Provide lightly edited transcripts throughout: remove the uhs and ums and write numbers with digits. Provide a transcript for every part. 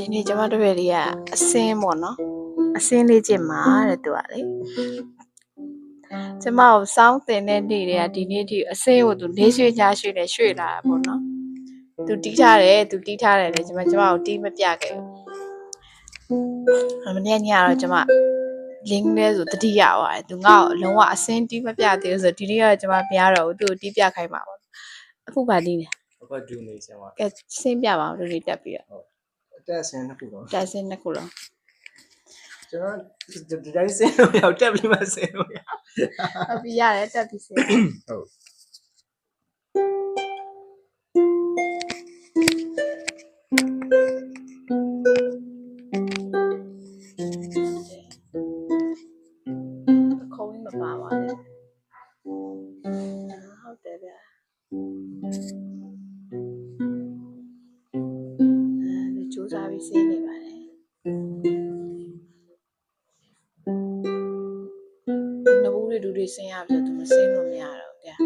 ဒီနေ့ကျမတို့ရဲ့လေးကအစင်းပေါ့နော်အစင်းလေးကျင့်မှာတဲ့သူကလေကျမကိုစောင်းတင်တဲ့နေ့တွေကဒီနေ့ထိအစင်းကိုသူနေရွှေ့ညာရွှေ့နဲ့ရွှေ့လာတာပေါ့နော်သူတီးထားတယ်လေကျမကိုတီးမပြခဲ့ဘူးမနေ့ညတော့ကျမလင်းလဲဆိုတတိယသွားတယ်သူငါ့ကိုလုံးဝအစင်းတီးမပြသေးဘူးဆိုဒီနေ့ကတော့ကျမမရတော့ဘူးသူ့ကိုတီးပြခိုင်းပါပေါ့အခုပါတီးနေအခုဒူနေစမ်းပါကဲစင်းပြပါအောင်လူတွေတက်ပြီးတော့တက်စင်းနှစ်ခုလုံးတက်စင်းနှစ်ခုလုံးကျွန်တော်ဒီတိုင်းစင်းလို့ရောက်တက်ပြီးမှစင်းလို့ရဟုတ်ပြီရတယ်တက်ပြီးစင်းဟုတ်ခေါင်းမပါပါနဲ့ဟုတ်တယ်ဗျာကြိုးစားပြီးစင်းနေပါတယ်နဘူးတွေဒူတွေစင်းရပြီဆိုသူမစင်းလို့မရတော့ဗျာ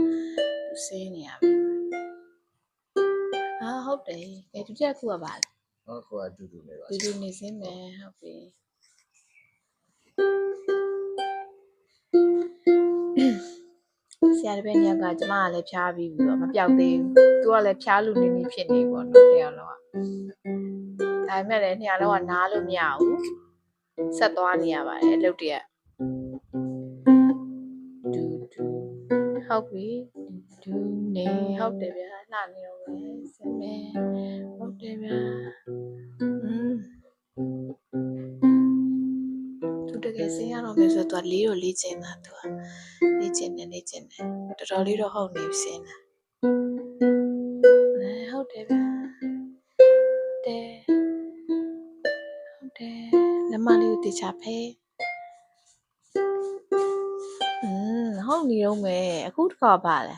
သူစင်းနေရပြီဟုတ်တယ်ကဲဒုတိယခုကပါလေဟုတ်ကွာဒူနေပါဒူနေစင်းမယ်ဟုတ်ပြီဆရာတပည့်ညကကျမကလည်းဖြားပြီးတော့မပြောက်သေးဘူးသူကလည်းဖြားလူနေနေဖြစ်နေပေါ့နော်တရားလုံးကဒါပေမဲ့လည်းနေရာလုံးကနားလို့မရဘူးဆက်သွားနေရပါတယ်အလုပ်တည်းဒူဟုတ်ပြီဒူနေဟုတ်တယ်ဗျာလှနေတော့ပဲစင်မဲဟုတ်တယ်ဗျာသူတကယ်စင်ရတော့မယ်ဆိုတော့သူကလေးတော့လေးကျင်တာသူကလေးကျင်တယ်တော်တော်လေးတော့ဟုတ်နေပြီစင်တာဟုတ်တယ်ဗျာဟုတ်တယ်လက်မလေးကိုတေချာဖဲဟုတ်နေတော့မယ်အခုတစ်ခါပါလဲ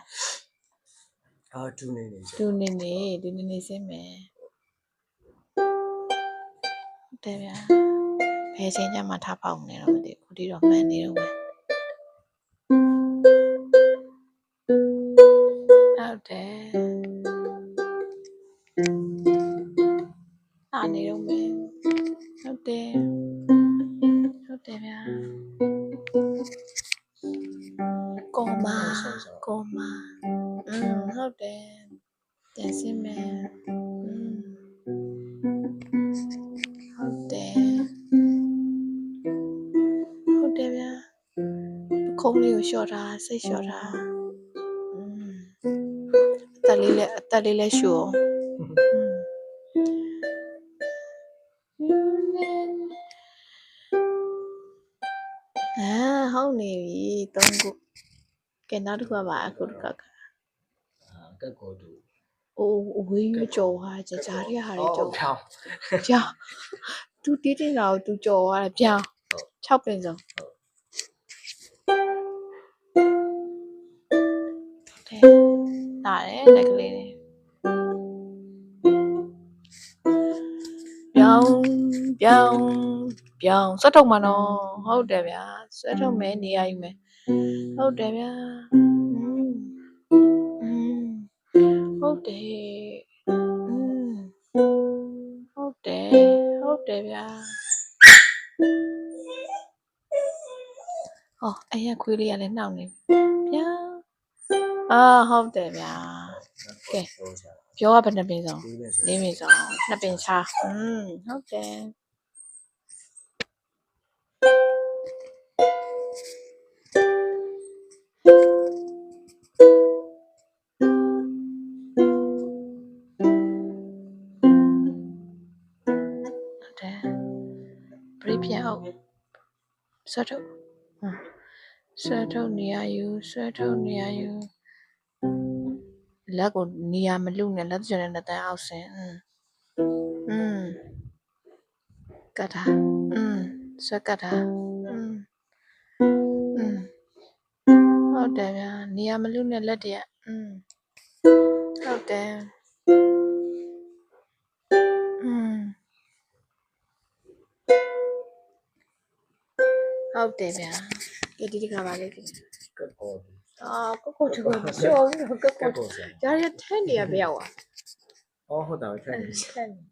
ဒူနေစင်းမယ်ဟုတ်တယ်ဗျာဘယ်ချိန်ကျမှထားပေါက်နေတော့မသိဘူးခုထိတော့မှန်နေတော့မယ်ဟုတ်တယ်အားနေတော့မယ်ဟုတ်တယ်ဗျာကောမဟုတ်တယ်ပြန်စင်းမယ်ဟုတ်တယ်ဗျာခုံးလေးကိုလျှော့တာစိတ်လျှော့တာအသက်လေးလည်းရှူဟုတ်နေပြီ3ခုကဲနောက်တစ်ခုပါအခုတစ်ခါကက်ကိုဒူအိုးဝေးရကြော်ဟာကြားရဟာတွေကြော်ကြောင်သူတီးတင်တာကိုသူကြော်သွားတယ်ပြောင်း6ပင်စုံနားတယ်လက်ကလေးတွေပြောင်းဆွတ်ထုတ်မှာနော်ဟုတ်တယ်ဗျာဆွတ်ထုတ်မယ်နေရယူမယ်ဟုတ်တယ်ဗျာဟုတ်တယ်ဗျာအဲ့ရခွေးလေးကလည်းနှောက်နေဗျာဟုတ်တယ်ဗျာကဲပြောကဘယ်နှပင်ဆုံး4ပင်ဆုံး2ပင်ချဟုတ်တယ်ပရိပြန်အောင်ဆွတ်ထုတ်နေရယူလက်ကိုနေရာမလူနဲ့လက်ကျော်နဲ့တန်းအောက်ဆင်းကတ်တာဆွဲကတ်တာဟုတ်တယ်ဗျာနေရာမလူနဲ့လက်တည်းဟုတ်တယ်ဟုတ်တယ်ဗျာကဲဒီတစ်ခါပါလေကက်ကိုတူကမရှောဘူးကက်ကိုကြားရထက်နေရဘယ်ရောက်ဟုတ်တာထက်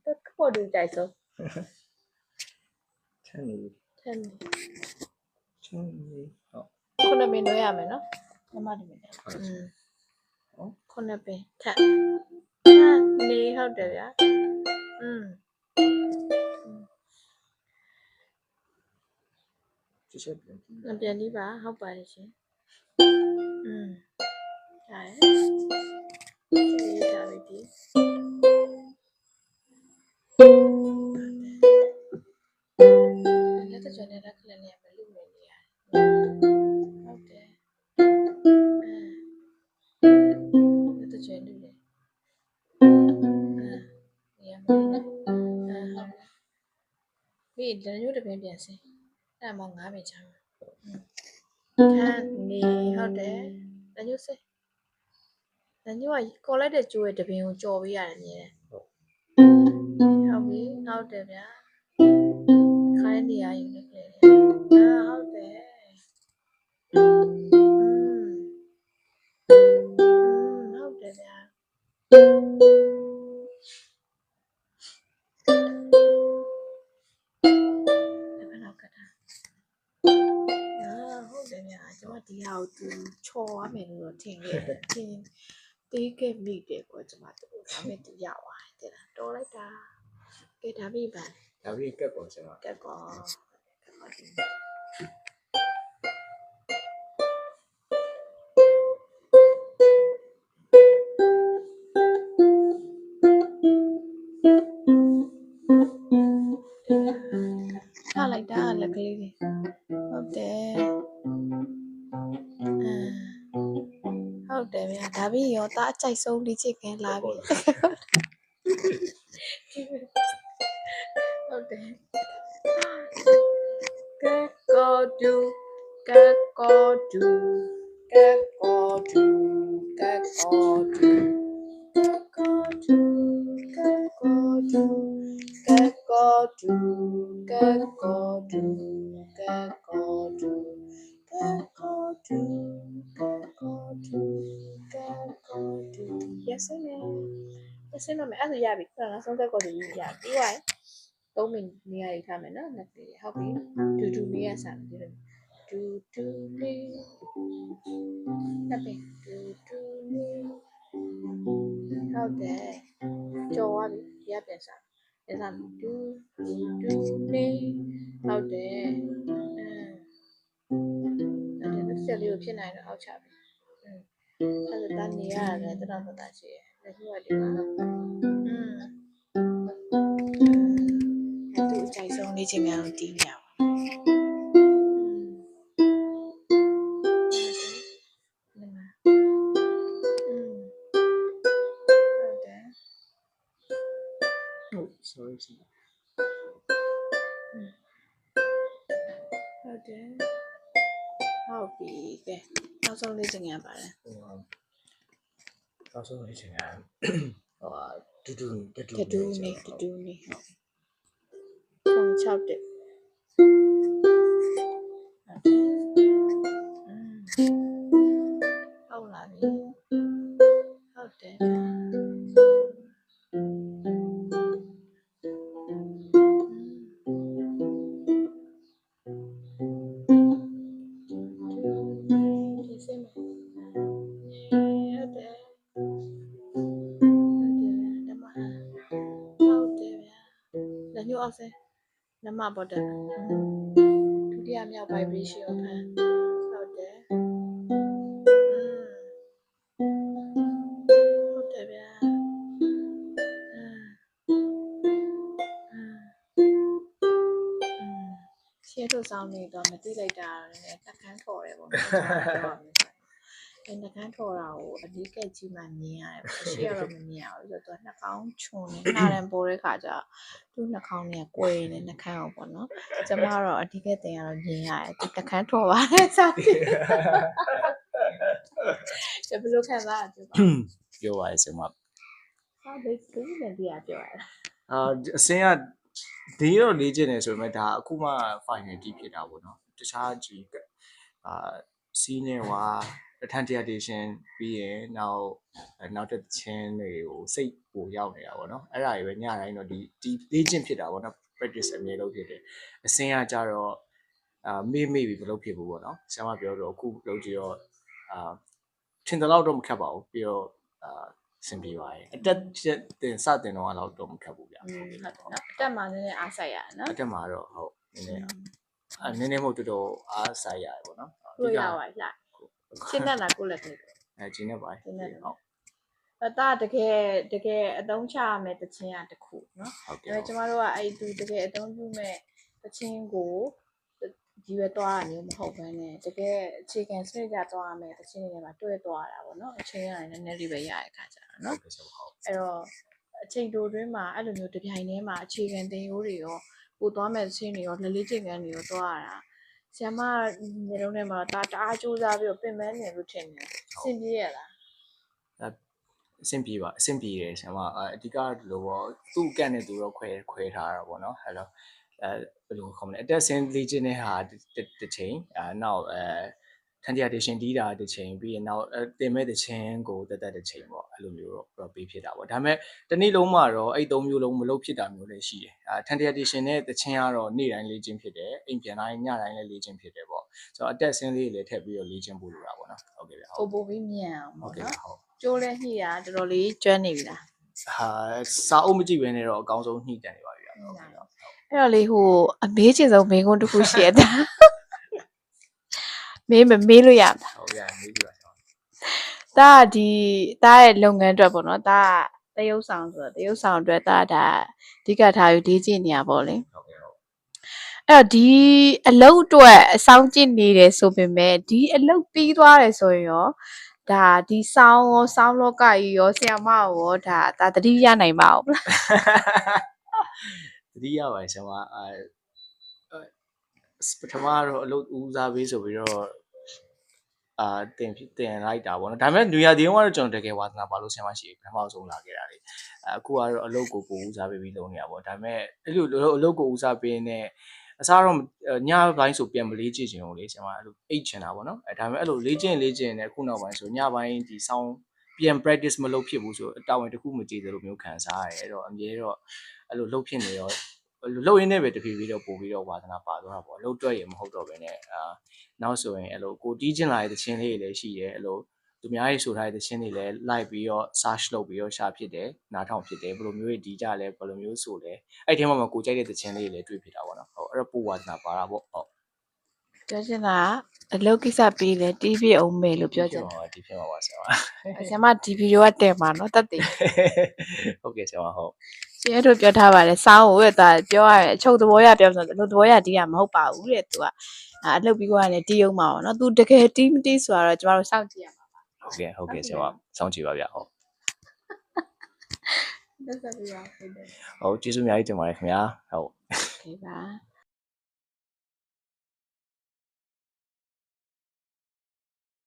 တက်ကိုတူကြိုက်ဆုံး ထန်နေ ထက်နေ ထန်နေဟုတ် ခုနှစ်ပင်တော့ရမယ်နော်မမဒီမင်းခုနှစ်ပင်ထက်နေဟုတ်တယ်ဗျာချက်ချက်ပြန် ပြန်ပြီးပါဟုတ်ပါတယ်ရှင်ဒါရယ်ဒါလေးဒီလက်တကြနဲ့လက်ခလက်နဲ့မလူနေနေရတယ်ဟုတ်တယ်လက်တကြလူလေနေရာမလူဟုတ်ပြီလက်ညှိုးတစ်ပင်ပြန်စင်အဲ့မှာ9ပင်ချမ်းခန်းနေဟုတ်တယ်လက်ညှိုးစင်လက်ညှိုးကကော်လိုက်တဲ့ကျိုးရဲ့တပင်ကိုကြော်ပေးရတယ်အမြဲဟုတ်ပြီဟုတ်တယ်ဗျာခိုင်းနေရရင်လည်းဟုတ်တယ်ဟုတ်တယ်ဗျာဟုတ်တယ်ဗျာကျွန်မဒီဟာကိုသူချော်ရမယ်လို့ထင်ခဲ့တယ်ထင်တေးခဲ့မိတယ်ကွာကျွန်မတို့ဒါမဲ့သူရသွားတယ်တဲ့တော်လိုက်တာကဲဒါပြီးပါဒါပြီးကက်ပေါ်ကျွန်တော်ကက်ကောထားလိုက်တာလက်ကလေးတွေဟုတ်တယ်ဟုတ်တယ်ဗျာဒါပြီးရောတာအကြိုက်ဆုံးလေးချစ်ခင်လာပြီဟုတ်တယ်ကဲကောဒူကဲကောဒူကဲကောဒူကဲကောဒူကဲကောဒူကဲကောဒူကဲကောဒူကဲကောဒူကဲကောဒူကဲကောဒူကဲကောဒူကဲကောဒူ yes နဲ့ yes နဲ့မယ်အဲ့ဒါရပြီခဏနောက်ဆုံးကဲကောဒူရပြီးသွားရင်3မိနစ်နေရာထားမယ်နော်နှစ်ဟုတ်ပြီဒူဒူနေရစားမယ်ဒူဒူလေးနှစ်ပင်ဒူဒူလေးဟုတ်တယ်ကြော်သွားပြီရပြန်စားပြန်စားဒူဒူဒူလေးဟုတ်တယ်အဲ့ဒါဆက်လေးကိုဖြစ်နိုင်တော့အောက်ချပြီအဲ့ဒါတန်းနေရတယ်တော်တော်တော်ရှိတယ်လက်ရှိကဒီမှာသူအကြိုက်ဆုံးလေးချင်းများကိုတီးပြပါsorry ဟုတ်တယ်ဟုတ်ပြီကဲနောက်ဆုံးလေးချင်းများပါတယ်နောက်ဆုံးလေးချင်းကတူတူနေဟုတ်6တက်ဟုတ်လာပြီဟုတ်တယ်ညို့အောင်စနမပေါ်တယ်ဒုတိယမြောက် vibration ကိုဖမ်းဟုတ်တယ်ဟုတ်တယ်ဗျာရှင်းထုတ်ဆောင်နေတော့မသိလိုက်တာလည်းတက်ခန်းထော်တယ်ပေါ့နော်အဲ့နှကန်းထော်တာကိုအလေးကက်ကြီးမှမြင်ရတယ်ပေါ့ရှေ့ကတော့မမြင်ရဘူးဆိုတော့နှာခေါင်းခြုံနေနှာရန်ပေါ်တဲ့ခါကျသူ့နှာခေါင်းနဲ့ကွယ်နေနှာခမ်းအောင်ပေါ့နော်ကျမကတော့အဓိကတင်ကတော့မြင်ရတယ်သူနှာခမ်းထော်ပါတယ်စသည်ကျဘယ်လိုခံစားရလဲပြောပါရဲ့ဆင်မဟာဒီကိန်းနဲ့ဒီကပြောရတာအစင်းကဒီတော့လေးကျင်နေဆိုပေမဲ့ဒါအခုမှ final တီးဖြစ်တာပေါ့နော်တခြားကြီးစီးနေဝါပထန်တရာဒေရှင်ပြီးရင်နောက်တစ်ချင်းတွေကိုစိတ်ပိုရောက်နေတာပေါ့နော်အဲ့ဒါတွေပဲညတိုင်းတော့ဒီလေးကျင်ဖြစ်တာပေါ့နော် practice အမြဲလုပ်ဖြစ်တယ်အစင်းကကြတော့မေ့ပြီးမလုပ်ဖြစ်ဘူးပေါ့နော်ဆရာမပြောတော့အခုလုပ်ကြည့်တော့ထင်တယ်လို့တော့မခက်ပါဘူးပြီးတော့စင်ပြေပါတယ်အတက်တင်စတင်တော့တော့မခက်ဘူးဗျ ဟုတ်တယ်နော်အတက်မှာနည်းနည်းအားစိုက်ရတယ်နော် အတက်မှာတော့ဟုတ်နည်းနည်းမဟုတ်တော်အားဆိုင်ရတယ်ပေါ့နော် ကိုရပါလားရှင်းတတ်တာကိုလက်တယ်ကျင်းနေပါတယ်ဟုတ်ဒါတကယ်အသုံးချရမယ်တခြင်းရတခုနော်ဒါပေမဲ့ကျမတို့ကအဲ့သူတကယ်အသုံးပြုမဲ့တခြင်းကိုဒီရွယ်သွားတာမျိုးမဟုတ်ဘဲနဲ့တကယ်အခြေခံစနစ်ကြသွားရမယ်တခြင်းတွေမှာတွဲသွားတာပေါ့နော်အချိန်ရတယ်နည်းနည်းလေးပဲရတဲ့အခါကျတော့နော်အဲ့တော့အချိန်တိုတွင်းမှာအဲ့လိုမျိုးတပြိုင်တည်းမှာအခြေခံသင်ရိုးတွေရောပို့သွားမဲ့တခြင်းတွေရောလေးချိန်ကန်တွေရောသွားရတာဆရာမနေလုံးထဲမှာဒါတအားစူးစမ်းပြီးတော့ပြင်ပန်းနေလို့ထင်တယ်စင်ပြေးရလားအဆင်ပြေပါအဆင်ပြေတယ်ဆရာမအဓိကလို့ပေါ့သူ့ကန့်နဲ့သူတော့ခွဲထားတာပေါ့နော်အဲ့တော့ဘယ်လိုခေါ်မလဲအတက်ဆင်းလေ့ကျင့်တဲ့ဟာတစ်ချိန်နောက်ထန်တရာတရှင်တီးတာတစ်ချိန်ပြီးရင်နောက်တင်မဲ့တစ်ချင်းကိုတက်တစ်ချိန်ပေါ့အဲ့လိုမျိုးတော့ပေးဖြစ်တာပေါ့ဒါပေမဲ့တနေ့လုံးမှာတော့အဲ့၃မျိုးလုံးမလုပ်ဖြစ်တာမျိုးလည်းရှိတယ်ထန်တရာတရှင်နဲ့တစ်ချင်းကတော့နေ့တိုင်းလေ့ကျင့်ဖြစ်တယ်အိမ်ပြန်တိုင်းညတိုင်းလည်းလေ့ကျင့်ဖြစ်တယ်ပေါ့ဆိုတော့အတက်ဆင်းလေးလည်းထည့်ပြီးတော့လေ့ကျင့်ဖို့လိုတာပေါ့နော်ဟုတ်ကဲ့ဗျဟုတ်ပို့ပြီးမြန်အောင်ပေါ့နော်ကျိုးလဲညှိတာတော်တော်လေးကျွမ်းနေပြီလားစာအုပ်မကြည့်ဘဲနဲ့တော့အကောင်းဆုံးညှိတန်နေပါပြီဟုတ်ကဲ့အဲ့တော့လေဟိုအမေးချင်ဆုံးမိန်းကုန်းတစ်ခုရှိရတာမေးလို့ရမလားဟုတ်ကဲ့မေးကြည့်ပါဆရာဒါရဲ့လုပ်ငန်းအတွက်ပေါ့နော်ဒါတရုပ်ဆောင်ဆိုတော့တရုပ်ဆောင်အတွက်ဒါအဓိကထားယူလေ့ကျင့်နေရပါလေဟုတ်ကဲ့ဟုတ်အဲ့တော့ဒီအလုပ်အတွက်အဆောင်ကျင့်နေတယ်ဆိုပေမဲ့ဒီအလုပ်ပြီးသွားတယ်ဆိုရင်ရောဒါဒီဆောင်းလောကကြီးရောဆရာမရောဒါတတိရနိုင်ပါဦးလားတတိယပါဆရာမပထမတော့အလုပ်ဦးစားပေးဆိုပြီးတော့တင်လိုက်တာပေါ့နော်ဒါပေမဲ့ညရာဒီကတော့ကျွန်တော်တကယ်ဝါသနာပါလို့ဆရာမရှိပထမဆုံးလာခဲ့တာလေအခုကတော့အလုပ်ကိုဦးစားပေးပြီးလုပ်နေတာပေါ့ဒါပေမဲ့အဲ့လိုအလုပ်ကိုဦးစားပေးနေအစားတော့ညပိုင်းဆိုပြန်မလေးကြည့်ချင်ဘူးလေဆရာမအဲ့လိုအိတ်ချင်တာပေါ့နော်ဒါပေမဲ့အဲ့လိုလေးကျင့်နေခုနောက်ပိုင်းဆိုညပိုင်းဒီဆောင်းပြန် practice မလုပ်ဖြစ်ဘူးဆိုအတာဝန်တစ်ခုမကြည့်သလိုမျိုးခံစားရတယ်အဲ့တော့အမြဲတော့အဲ့လိုလုပ်ဖြစ်နေရောလှုပ်ရင်းနဲ့ပဲတဖြည်းဖြည်းတော့ပို့ပြီးတော့ဝါသနာပါသွားတာပေါ့လှုပ်တွက်ရမဟုတ်တော့ဘဲနဲ့နောက်ဆိုရင်အဲ့လိုကိုတီးကျင်လာတဲ့တခြင်းလေးတွေလည်းရှိတယ်အဲ့လိုသူများရေးဆိုထားတဲ့တခြင်းတွေလည်းလိုက်ပြီးတော့ search လုပ်ပြီးတော့ရှာဖြစ်တယ်နားထောင်ဖြစ်တယ်ဘယ်လိုမျိုးဒီကြလဲဘယ်လိုမျိုးဆိုလဲအဲ့ဒီထဲမှာကိုကြိုက်တဲ့တခြင်းလေးတွေလည်းတွေ့ဖြစ်တာပေါ့နော်ဟုတ်အဲ့တော့ပို့ဝါသနာပါတာပေါ့ဟုတ်ပြောချင်တာအလုပ်ကိစ္စပြီးလဲတီးပြအောင်မယ်လို့ပြောချင်တာဒီဖြစ်မှာပါဆရာမဒီဗီဒီယိုကတင်ပါနော်တက်တယ်ဟုတ်ကဲ့ဆရာမဟုတ်ရှင်အဲ့တို့ပြောထားပါတယ်စောင်းကိုဒါပြောရရင်အချုပ်သဘောရပြောဆိုတော့သဘောရတီးရမဟုတ်ပါဘူးတဲ့သူကအလုပ်ပြီးသွားရင်တီးအောင်ပါနော်သူတကယ်တီးမတီးဆိုတော့ကျမတို့စောင့်ကြည့်ရမှာပါဟုတ်ကဲ့ဆရာမစောင့်ကြည့်ပါဗျာဟုတ်လက်ဆက်ပြရဟုတ်ကျေးဇူးအများကြီးတင်ပါတယ်ခင်ဗျာဟုတ်ကဲပါ